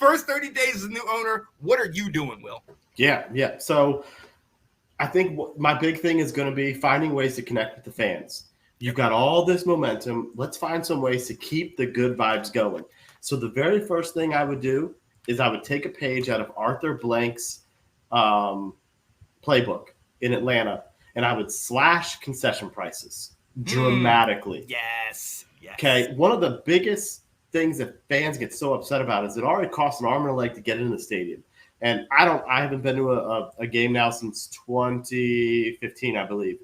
first 30 days as a new owner, what are you doing, Will? Yeah. So I think my big thing is going to be finding ways to connect with the fans. You've got all this momentum. Let's find some ways to keep the good vibes going. So the very first thing I would do is I would take a page out of Arthur Blank's playbook in Atlanta, and I would slash concession prices dramatically. Yes. Okay. One of the biggest things that fans get so upset about is it already costs an arm and a leg to get into the stadium. And I haven't been to a game now since 2015, I believe.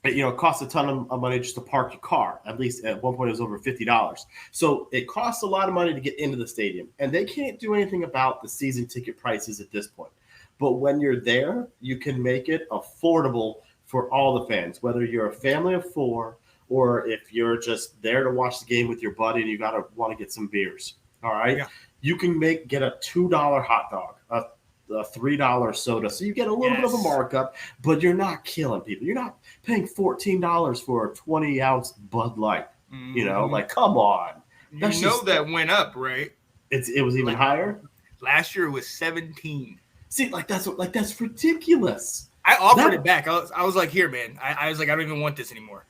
It costs a ton of money just to park your car. At least at one point it was over $50. So it costs a lot of money to get into the stadium. And they can't do anything about the season ticket prices at this point. But when you're there, you can make it affordable for all the fans, whether you're a family of four or if you're just there to watch the game with your buddy and you want to get some beers. All right. Yeah. You can get a $2 hot dog, a $3 soda. So you get a little bit of a markup, but you're not killing people. You're not paying $14 for a 20-ounce Bud Light. Like, come on. That went up, right? It was even higher? Last year it was 17. See, that's ridiculous. I offered it back. I was like, here, man. I was like, I don't even want this anymore.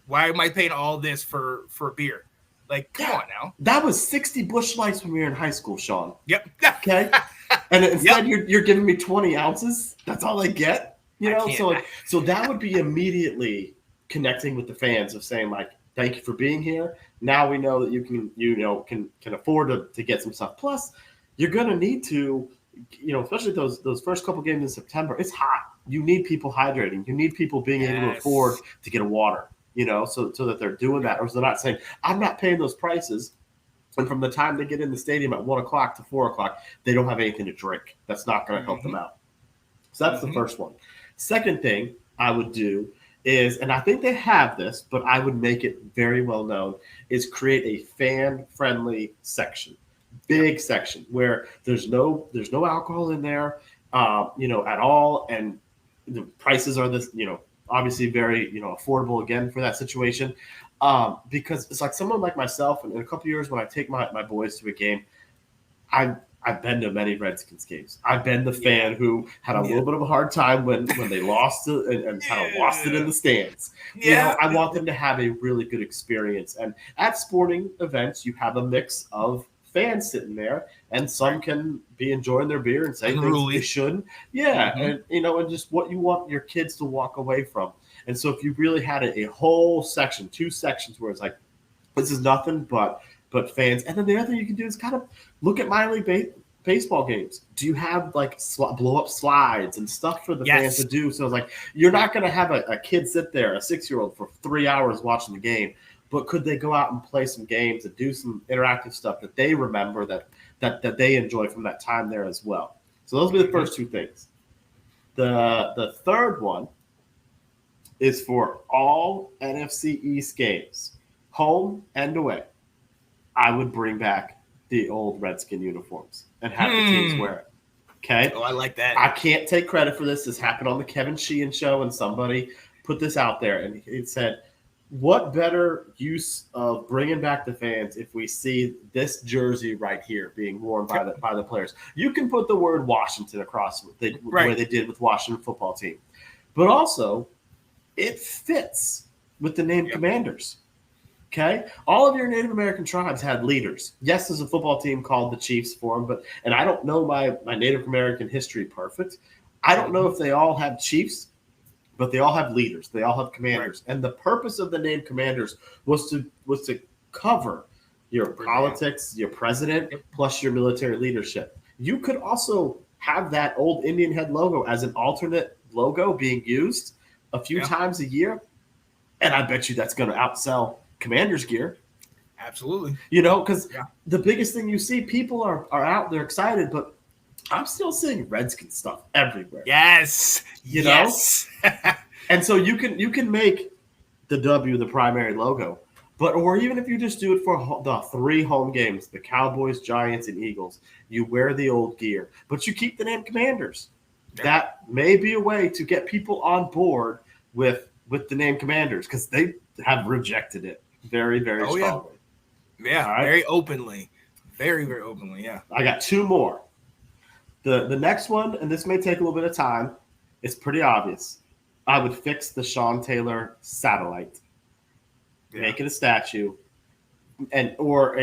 Why am I paying all this for a beer? Like, come on now. That was 60 Busch Lights when we were in high school, Sean. Yep. Okay. And instead you're giving me 20 ounces. That's all I get. So that would be immediately connecting with the fans of saying, like, thank you for being here. Now we know that you can afford to get some stuff. Plus, you're gonna need to, especially those first couple games in September, it's hot. You need people hydrating. You need people being able to afford to get a water. So that they're doing that, or so they're not saying, I'm not paying those prices. And from the time they get in the stadium at 1 o'clock to 4 o'clock, they don't have anything to drink. That's not going to help them out. So that's the first one. Second thing I would do is, and I think they have this, but I would make it very well known, is create a fan-friendly section, big section where there's no alcohol in there, at all, and the prices are this, obviously very, affordable again for that situation. Because it's like someone like myself, and in a couple of years when I take my boys to a game, I've been to many Redskins games. I've been the fan who had a little bit of a hard time when they lost it and kind of lost it in the stands. I want them to have a really good experience. And at sporting events, you have a mix of fans sitting there, and some can be enjoying their beer and say things they shouldn't. And and just what you want your kids to walk away from. And so if you really had a whole section, 2 sections where it's like, this is nothing but fans. And then the other thing you can do is kind of look at minor league baseball games. Do you have like blow up slides and stuff for the fans to do? So it's like, you're not going to have a kid sit there, a 6-year-old, for 3 hours watching the game. But could they go out and play some games and do some interactive stuff that they remember that they enjoy from that time there as well? So those would be the first 2 things. The third one is for all NFC East games, home and away. I would bring back the old Redskin uniforms and have the teams wear it. Okay? Oh, I like that. I can't take credit for this. This happened on the Kevin Sheehan show, and somebody put this out there, and it said, what better use of bringing back the fans if we see this jersey right here being worn by the players? You can put the word Washington across the way they did with Washington football team. But also, it fits with the name Commanders. Okay? All of your Native American tribes had leaders. Yes, there's a football team called the Chiefs for them, and I don't know my Native American history perfect. I don't know if they all have chiefs, but they all have leaders. They all have commanders. And the purpose of the name Commanders was to cover your politics, your president, plus your military leadership. You could also have that old Indian head logo as an alternate logo being used a few times a year, and I bet you that's going to outsell Commanders gear. Absolutely. Because the biggest thing you see, people are out there excited, but I'm still seeing Redskins stuff everywhere. Yes. You know? And so you can make the W the primary logo, or even if you just do it for the 3 home games, the Cowboys, Giants, and Eagles, you wear the old gear, but you keep the name Commanders. Yeah. That may be a way to get people on board with the name Commanders, because they have rejected it very, very strongly. Yeah, right? Very openly. Very, very openly, yeah. I got 2 more. The next one, and this may take a little bit of time, it's pretty obvious. I would fix the Sean Taylor satellite, make it a statue, and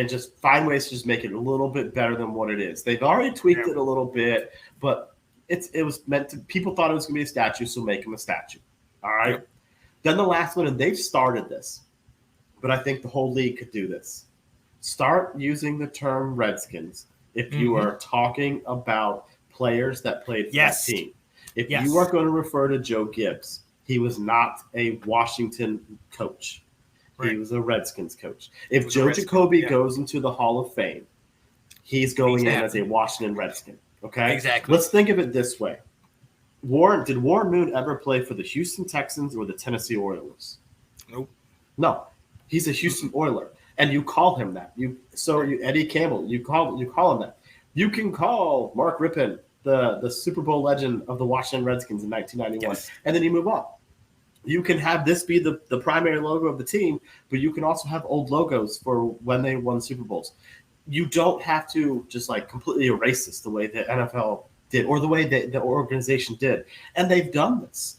just find ways to just make it a little bit better than what it is. They've already tweaked it a little bit, but it was meant to. People thought it was going to be a statue, so make him a statue. All right. Yep. Then the last one, and they've started this, but I think the whole league could do this. Start using the term Redskins if you are talking about players that played for that team. If you are going to refer to Joe Gibbs, he was not a Washington coach. Right. He was a Redskins coach. If Joe Jacoby goes into the Hall of Fame, he's going in as a Washington Redskin. Okay? Exactly. Let's think of it this way. Did Warren Moon ever play for the Houston Texans or the Tennessee Oilers? Nope. No. He's a Houston Oiler. And you call him that. Eddie Campbell, you call him that. You can call Mark Rippon the Super Bowl legend of the Washington Redskins in 1991, and then you move on. You can have this be the primary logo of the team, but you can also have old logos for when they won Super Bowls. You don't have to just like completely erase this the way the NFL did or the way the organization did. And they've done this.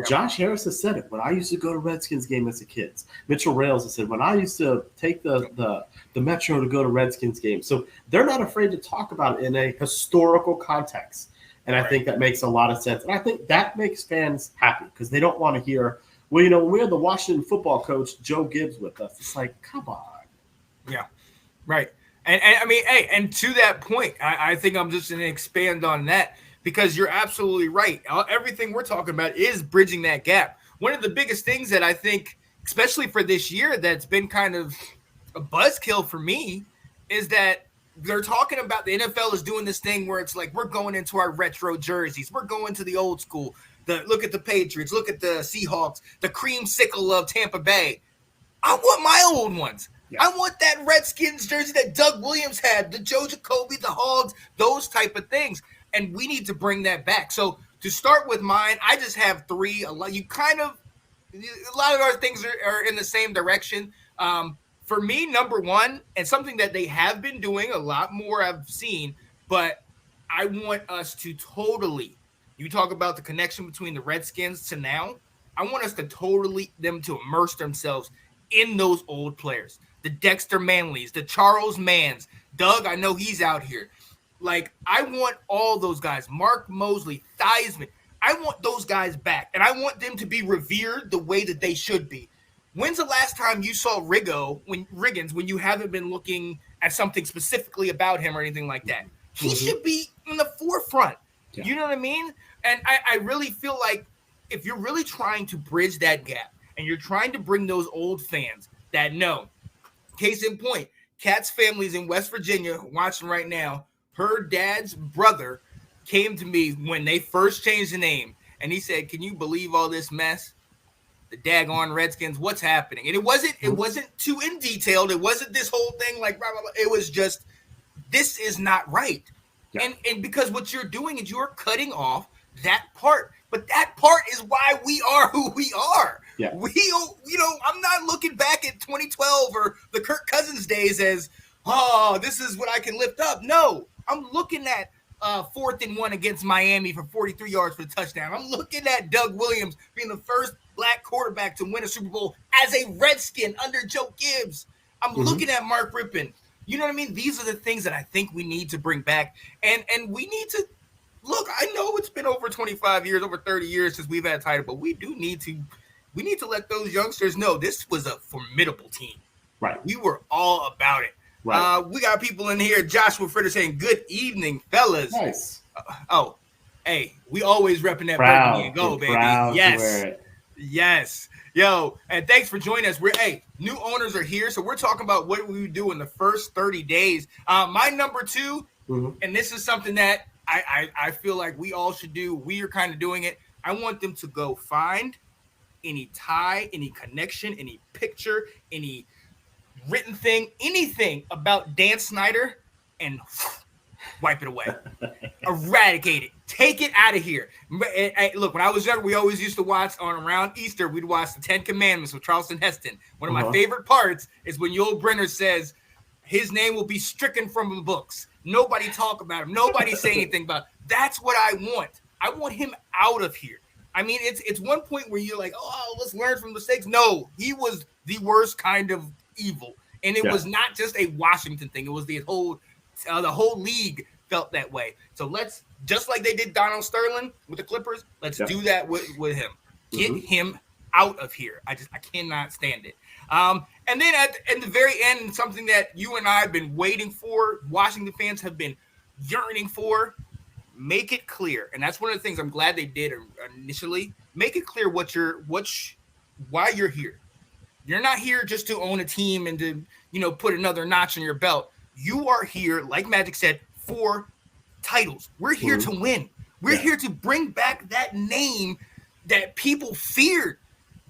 Josh Harris has said it. When I used to go to Redskins game as a kid, Mitchell Rails has said, when I used to take the Metro to go to Redskins games. So they're not afraid to talk about it in a historical context. And I think that makes a lot of sense. And I think that makes fans happy because they don't want to hear, when we had the Washington football coach, Joe Gibbs, with us. It's like, come on. Yeah, right. And I mean, hey, and to that point, I think I'm just going to expand on that. Because you're absolutely right. Everything we're talking about is bridging that gap. One of the biggest things that I think, especially for this year, that's been kind of a buzzkill for me is that they're talking about the NFL is doing this thing where it's like we're going into our retro jerseys. We're going to the old school. Look at the Patriots. Look at the Seahawks. The creamsicle of Tampa Bay. I want my old ones. Yeah. I want that Redskins jersey that Doug Williams had, the Joe Jacoby, the Hogs, those type of things. And we need to bring that back. So to start with mine, I just have 3. A lot of our things are in the same direction. For me, number 1, and something that they have been doing a lot more I've seen, but I want us to totally, you talk about the connection between the Redskins to now, I want us to totally them to immerse themselves in those old players. The Dexter Manleys, the Charles Manns, Doug, I know he's out here. Like, I want all those guys, Mark Mosley, Theismann. I want those guys back, and I want them to be revered the way that they should be. When's the last time you saw Riggins when you haven't been looking at something specifically about him or anything like that? He should be in the forefront. Yeah. You know what I mean? And I really feel like if you're really trying to bridge that gap and you're trying to bring those old fans that know, case in point, Kat's family's in West Virginia watching right now. Her dad's brother came to me when they first changed the name, and he said, "Can you believe all this mess? The daggone Redskins, what's happening?" And it wasn't too in detailed. It wasn't this whole thing like blah, blah, blah. It was just, this is not right. Yeah. And because what you're doing is you're cutting off that part. But that part is why we are who we are. Yeah. I'm not looking back at 2012 or the Kirk Cousins days as, this is what I can lift up. No. I'm looking at 4th and 1 against Miami for 43 yards for the touchdown. I'm looking at Doug Williams being the first black quarterback to win a Super Bowl as a Redskin under Joe Gibbs. I'm looking at Mark Rippon. You know what I mean? These are the things that I think we need to bring back. And we need to look, I know it's been over 25 years, over 30 years since we've had a title, but we need to let those youngsters know this was a formidable team. Right. We were all about it. Right. We got people in here. Joshua Fritter saying, "Good evening, fellas." Nice. Hey, we always repping that Burgundy and gold, baby. Yes. Yo, and thanks for joining us. New owners are here, so we're talking about what we do in the first 30 days. My number 2, and this is something that I feel like we all should do. We are kind of doing it. I want them to go find any tie, any connection, any picture, any written thing, anything about Dan Snyder, and wipe it away. Eradicate it. Take it out of here. Look, when I was younger, we always used to watch around Easter, we'd watch the 10 Commandments with Charleston Heston. One of my favorite parts is when Yul Brynner says, his name will be stricken from the books. Nobody talk about him. Nobody say anything about him. That's what I want. I want him out of here. I mean, it's one point where you're like, oh, let's learn from mistakes. No, he was the worst kind of evil, and it was not just a Washington thing. It was the whole league felt that way. So let's, just like they did Donald Sterling with the Clippers, let's do that with him. Get him out of here. I cannot stand it. And then at the very end, something that you and I have been waiting for, Washington fans have been yearning for, make it clear. And that's one of the things I'm glad they did initially. Make it clear why you're here. You're not here just to own a team and to, put another notch on your belt. You are here, like Magic said, for titles. We're here to win. We're here to bring back that name that people feared.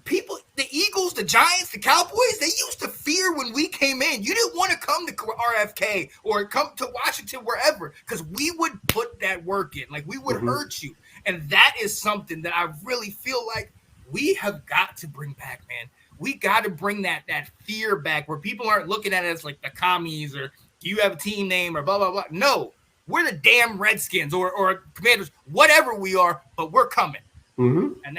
The Eagles, the Giants, the Cowboys, they used to fear when we came in. You didn't want to come to RFK or come to Washington, wherever, because we would put that work in. Like, we would hurt you. And that is something that I really feel like we have got to bring back, man. We got to bring that fear back, where people aren't looking at it as like the commies or do you have a team name or blah, blah, blah. No, we're the damn Redskins or Commanders, whatever we are, but we're coming. And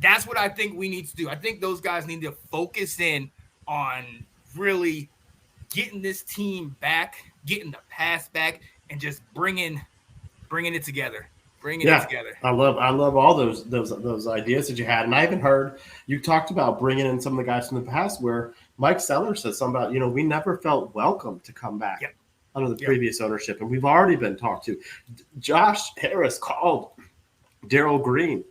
that's what I think we need to do. I think those guys need to focus in on really getting this team back, getting the past back, and just bringing it together. It together. I love all those ideas that you had, and I even heard you talked about bringing in some of the guys from the past. Where Mike Sellers said something about we never felt welcome to come back under the previous ownership, and we've already been talked to. Josh Harris called Darryl Green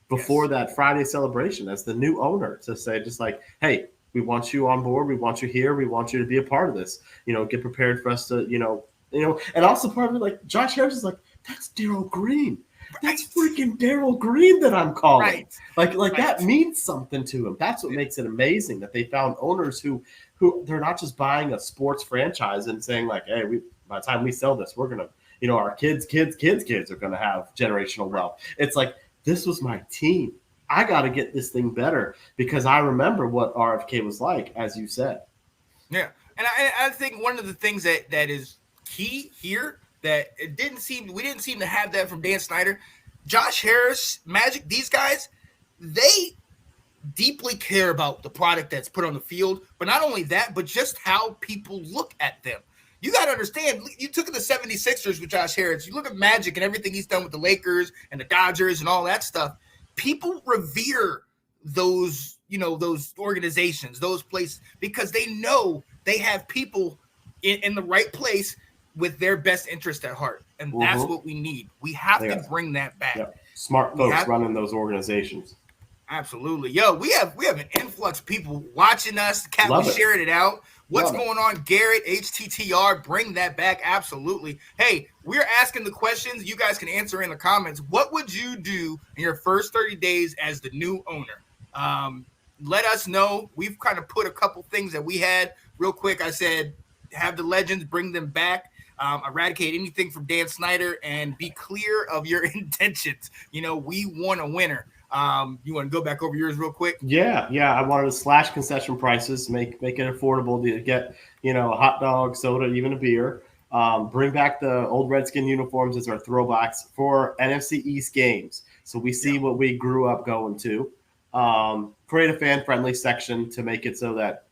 before that Friday celebration as the new owner to say, just like, hey, we want you on board. We want you here. We want you to be a part of this. Get prepared for us to, and also part of it, like Josh Harris is like, that's Darryl Green. That's freaking Darryl Green that I'm calling. Like that means something to him. That's what makes it amazing that they found owners who they're not just buying a sports franchise and saying like, hey, by the time we sell this, we're going to, our kids are going to have generational wealth. It's like, this was my team. I got to get this thing better because I remember what RFK was like, as you said. Yeah. And I think one of the things that is key here that we didn't seem to have that from Dan Snyder, Josh Harris, Magic, these guys, they deeply care about the product that's put on the field. But not only that, but just how people look at them. You got to understand, you took the 76ers with Josh Harris. You look at Magic and everything he's done with the Lakers and the Dodgers and all that stuff. People revere those, those organizations, those places, because they know they have people in the right place with their best interest at heart. And that's what we need. We have to bring that back. Yep. Smart folks running those organizations. Absolutely. Yo, we have an influx of people watching us. Cat, we sharing it out. What's going on, Garrett, HTTR? Bring that back. Absolutely. Hey, we're asking the questions. You guys can answer in the comments. What would you do in your first 30 days as the new owner? Let us know. We've kind of put a couple things that we had real quick. I said, have the legends, bring them back. Eradicate anything from Dan Snyder and be clear of your intentions. We want a winner. You want to go back over yours real quick? Yeah. I wanted to slash concession prices, make it affordable to get, a hot dog, soda, even a beer. Bring back the old Redskin uniforms as our throwbacks for NFC East games. So we see what we grew up going to. Create a fan-friendly section to make it so that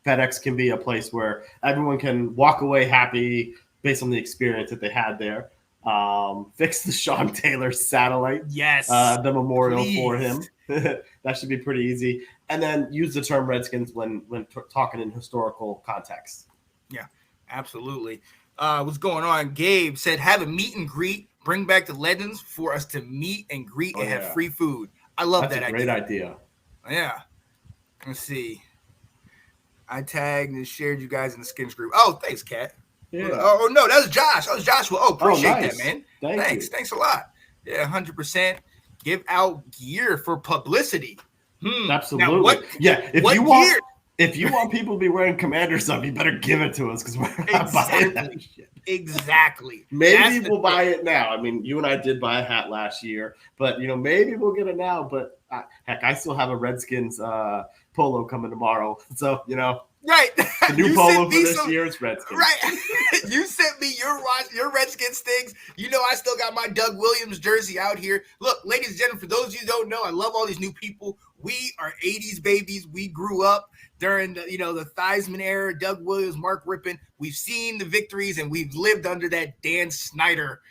FedEx can be a place where everyone can walk away happy based on the experience that they had there. Fix the Sean Taylor satellite. Yes. The memorial for him. That should be pretty easy. And then use the term Redskins when talking in historical context. Yeah, absolutely. What's going on? Gabe said, have a meet and greet. Bring back the legends for us to meet and greet and have free food. I love that idea. That's a great idea. Yeah. Let's see. I tagged and shared you guys in the Skins group. Oh, thanks, Kat. Yeah. Oh, no, that was Josh. That was Joshua. Oh, appreciate nice. that, man. Thanks. Thanks a lot. Yeah, 100%. Give out gear for publicity. Absolutely. If you want people to be wearing Commander stuff, you better give it to us because we're not buying that shit. Exactly. Maybe we'll buy it now. I mean, you and I did buy a hat last year, but maybe we'll get it now. But heck, I still have a Redskins polo coming tomorrow, so Right. The new polo for this year is Redskins. Right. You sent me your Redskins things. You know I still got my Doug Williams jersey out here. Look, ladies and gentlemen, for those of you who don't know, I love all these new people. We are 80s babies. We grew up during the Theismann era, Doug Williams, Mark Rippon. We've seen the victories, and we've lived under that Dan Snyder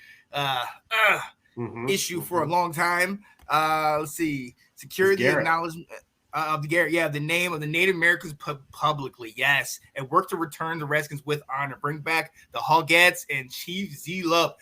issue for a long time. Let's see. Security acknowledgement of the name of the Native Americans publicly, yes, and work to return the Redskins with honor. Bring back the Hogettes and Chief Z Love.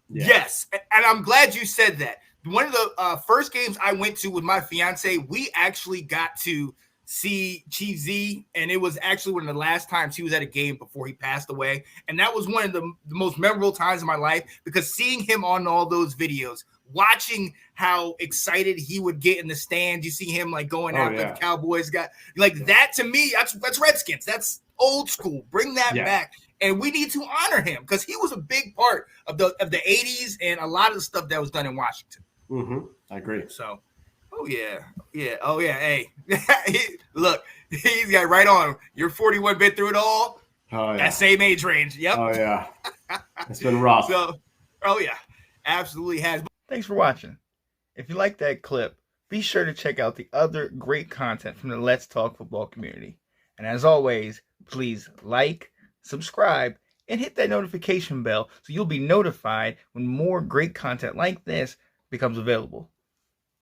Yes, and I'm glad you said that. One of the first games I went to with my fiance, we actually got to see Chief Z, and it was actually one of the last times he was at a game before he passed away, and that was one of the most memorable times of my life, because seeing him on all those videos, watching how excited he would get in the stands, you see him like going out the Cowboys got like that. To me, that's Redskins. That's old school. Bring that back, and we need to honor him because he was a big part of the 80s and a lot of the stuff that was done in Washington. I agree. So. Oh yeah. Hey, look, he's got right on. You're 41, been through it all. Oh yeah. That same age range. Yep. Oh yeah. It's been rough. So, absolutely has. Thanks for watching. If you like that clip, be sure to check out the other great content from the Let's Talk Football community. And as always, please like, subscribe, and hit that notification bell so you'll be notified when more great content like this becomes available.